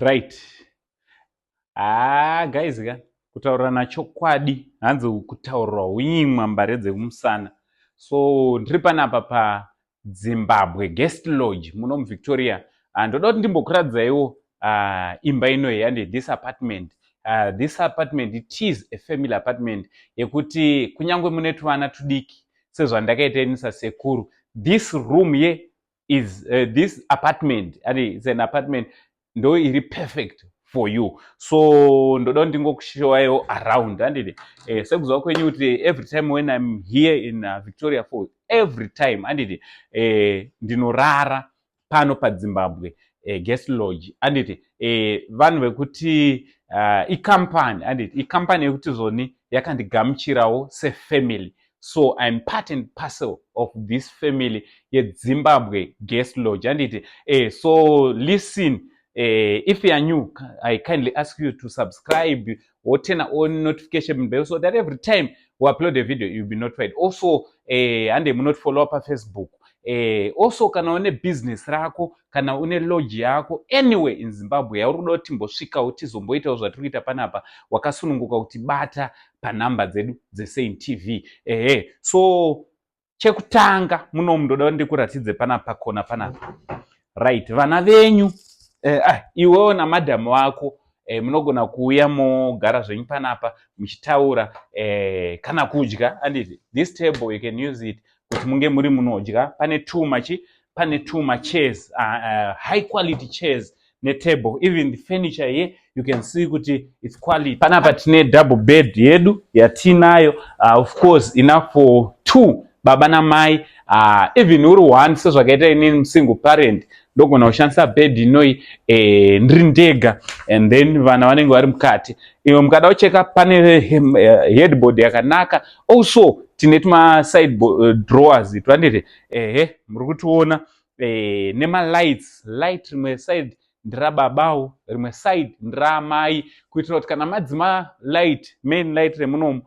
Right. Guys, kutaura nachokwadi hanzi kutaurwa uimwa mbare dzekumusana. So ndiri panapa paZimbabwe guest lodge muno muVictoria. Ndoda kuti ndimbokuradzaiwo imba inoyi and this apartment. This apartment, it is a family apartment yekuti kunyangwe mune tuvana tudiki sezvandakaita sekuru. This room here is this apartment, and it's an apartment ndo iri perfect for you. So ndoda ndingokushowaiwo around handiti sekuziva kwenyu kuti every time when I'm here in Victoria Falls, every time handiti ndinorara pano paZimbabwe guest lodge handiti vanhu vekuti ikampani handiti ikampani yekuti zoni yakandigamuchirawo sefamily. So I'm part and parcel of this family yeZimbabwe guest lodge handiti so listen. If you are new, I kindly ask you to subscribe or turn on notification bell so that every time we upload a video, you'll be notified. Also, and you not follow up on Facebook. Also, kana une business rako, kana une lodge yako, anywhere in Zimbabwe, yauri kuti mbosvika kuti zomboita zvatiri kuita panapa, wakasununguka kuti bata panamba dzedu dzeSaint TV. So chekutanga muno ndoda ndikuratidze panapa kona panapa. Right, vana venyu iwewo namadhamu wako munogona kuuya mogara zvenyu panapa muchitaura kana kudya handiti this table you can use it kuti munge muri munodya. Pane two chairs, high quality chairs netable. Even the furniture here you can see kuti it's quality. Panapa tine double bed yedu yatinayo, of course enough for two baba namai. Even uri one sezvakaita ini single parent ndogona kushandisa bed inoi ndiri ndega, and then vana vanenge vari mukati. Iwe mukada kucheka pane headboard yakanaka. Also tine tuma side drawers twanditi muri kutiona light rimwe side ndira babawo, rimwe side ndira mai, kuitira kuti kana madzima main light remunomu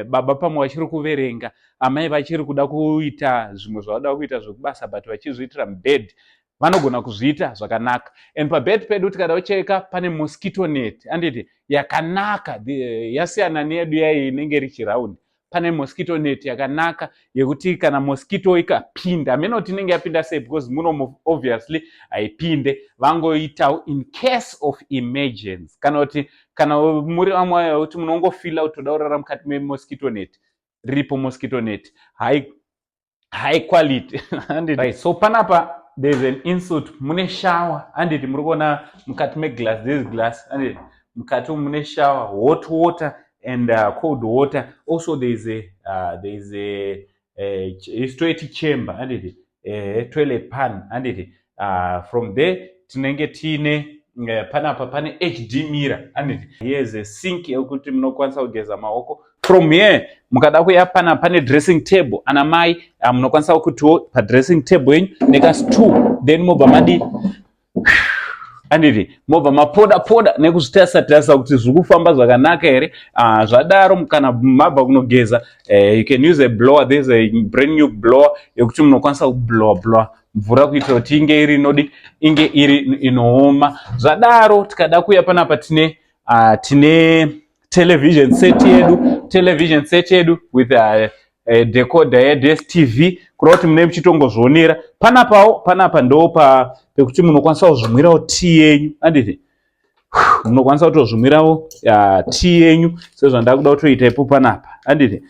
baba pamwe vachiri kuverenga, amai vachiri kuda kuita zvimwe zvavada kuita zvekubasa but vachizviitira mubed, vanogona kuzviita zvakanaka. And pabed pedu tikada kucheka pane mosquito net handiti yakanaka, yasiyana neyedu yai inenge iri chiraundi. Pane mosquito net yakanaka yekuti kana mosquito ikapinda, hamena kuti inenge yapinda sei because muno obviously haipinde, vangoitawo in case of emergency. Kana muri vamwe kuti munongofila kuti toda kurara mukati memosquito net, ripo mosquito net high quality. Right, so panapa there's an insert mune shower handiti muri kuona mukati meglass, this glass handiti mukati mune shower, hot water and cold water. Also there is a toilet chamber handiti toilet pan handiti from there tinenge tine panapa pane HD mirror handiti here's a sink yekuti munokwanisa kugeza maoko. From here mukada kuya pane dressing table anamai, munokwanisa kutiwo padressing table yenyu nekastool, then mobva madi handiti mobva mapoda nekuzvitarisa kuti zviri kufamba zvakanaka here. Zvadaro kana mabva kunogeza you can use a blower. There's a brand new blower yekuti munokwanisa kublowa mvura kuitira kuti inge iri inooma. Zvadaro tikada kuya panapa tine television set yedu with decoder yeDSTV kuda kuti mune muchitongozvionera. Panapa ndo pekuti munokwanisa kuzvimwirawo tea yenyu handiti munokwanisa kutozvimwirawo tea yenyu sezvandakuda kutoita ipo panapa handiti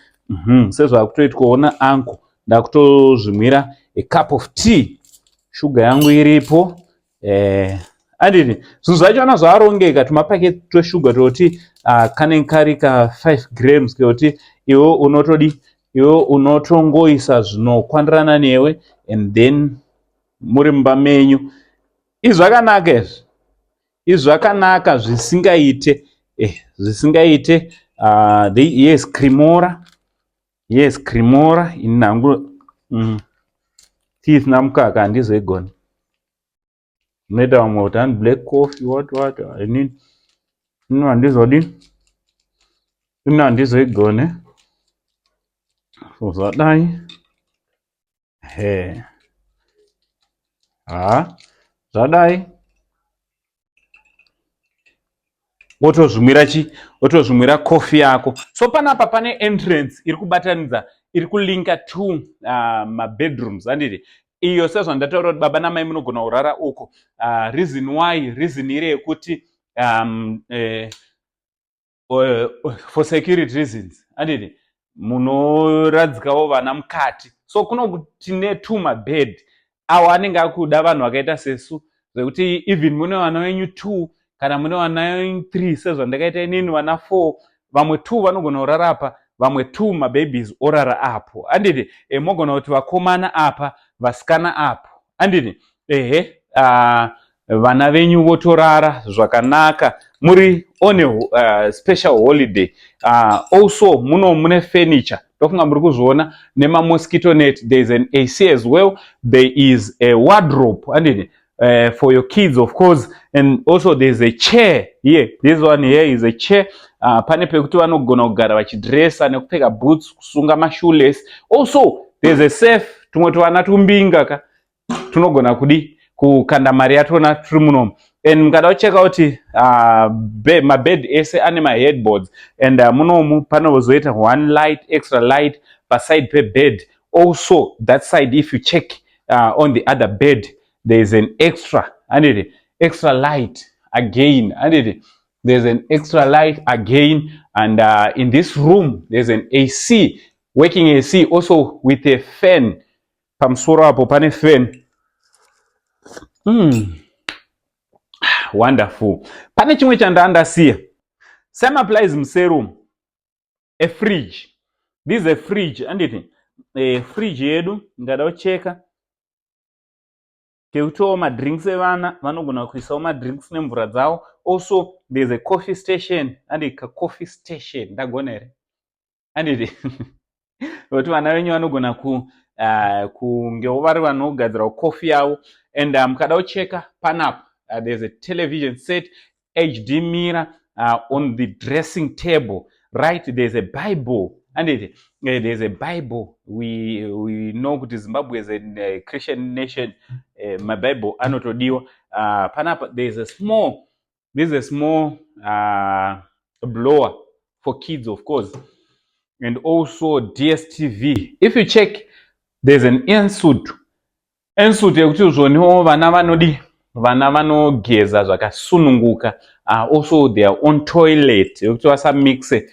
sezvakutoita kuona angu ndakutozvimwira a cup of tea, shuga yangu iripo handiti zvinhu zvachona zvarongeka, tumapaketi tweshuga toti kanenge kari ka 5 grams kekuti iwe unotongoisa zvinokwandirana newe and then muri mumba menyu. Izvi zvakanaka zvisingaite yes cremora inangu tea isina mukaka handizoigoni. Unoita vamwe kuti hani black coffee what inini handizoigone. So zvadai zvadai wotozvimwira coffee yako. So panapa pane entrance iri kubatanidza, iri kulinka to mabedrooms handiti. Iyo sezvandataura kuti baba namai munogona kurara uko. Reason iri yekuti for security reasons handiti, munoradzikawo vana mukati. So tine 2 mabed awo anenge akuda vanhu vakaita sesu, zvekuti even mune vana venyu 2 kana mune vana venyu 3 sezvandakaita inini vana 4, vamwe 2 vanogona kurara apa, vamwe 2 mababies orara apo handiti. Mogona kuti vakomana apa, vasikana apo handiti. Vana venyu votorara zvakanaka muri on a special holiday. Also mune furniture, ndofunga muri kuzviona, nema mosquito net. There is an AC as well. There is a wardrobe handiti, for your kids of course, and also there is a chair here. This one here is a chair. Pane pekuti vanogona kugara vachidresa nekupfeka boots, kusunga mashoeless. Also there is a safe, tumwe tuvana tumbinga tunogona kudi kukanda mari yatona turi munomu. And mukada kucheka kuti mabed ese ane maheadboards, and munomu panozoita 1 light, extra light paside pe bed. Also that side, if you check on the other bed, there is an extra light again handiti. There's an extra light again, and in this room there's an AC, working AC, also with a fan. Pamusoro apo pane fan. Wonderful. Pane chimwe chandandasiya. Same applies muserum. A fridge. This is a fridge handiti. A fridge yedu ngada kucheka keutowo madrinks evana vanogona kuisawo madrinks nemvura dzavo. Also there's a coffee station handiti, ka coffee station ndagona here handiti. Kuti vana venyu vanogona kungewo vari vanogadzira coffee yavo. And mukada kucheka panapa, there's a television set, HD mirror on the dressing table, right? There's a Bible handiti. There's a Bible. We know kuti Zimbabwe is a Christian nation. My Bible anotodiwa. Panapa there's a small blower for kids of course, and also DSTV. If you check, there's an ensuite yekuti uzvoniwo vana vanogeza zvakasununguka. Also their own toilet yekuti vasamixe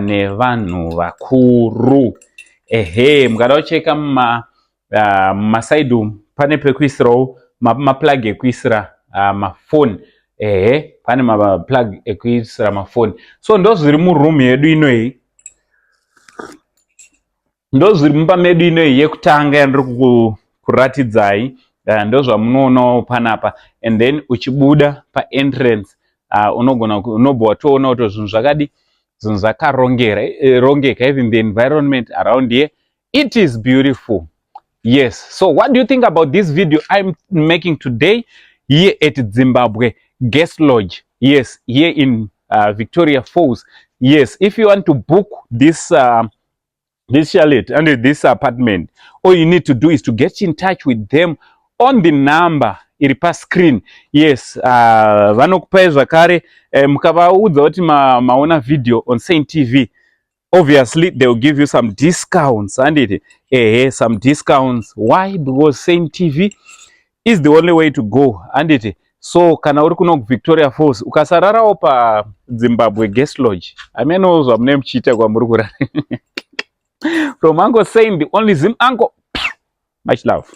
nevanhu vakuru. Mukada kucheka mumaside pane pekuisirawo maplug ekuisira mafoni. Pane maplug ekuisira mafoni. So ndozviri muroom yedu inoyi, ndozviri mumba medu inoyi yekutanga yandiri kuratidzai. Ndozvamunoonawo panapa. And then uchibuda paentrance unobva watoona kuti zvinhu zvakadi, zvinhu zvakarongeka. Even the environment around here, it is beautiful. Yes. So what do you think about this video I'm making today here at Zimbabwe Guest Lodge? Yes, here in Victoria Falls. Yes, if you want to book this chalet and this apartment, all you need to do is to get in touch with them on the number iri pa screen. Yes, vanokupai zvakare mukavaudza kuti maona video on Saint TV, obviously they will give you some discounts and some discounts. Why? Because Saint TV is the only way to go and so kana uri kuno Victoria Falls ukasararawo pa Zimbabwe Guest Lodge, amenozwa mune muchiita kwamuri kurara. From Uncle saying the only Zim uncle. Much love.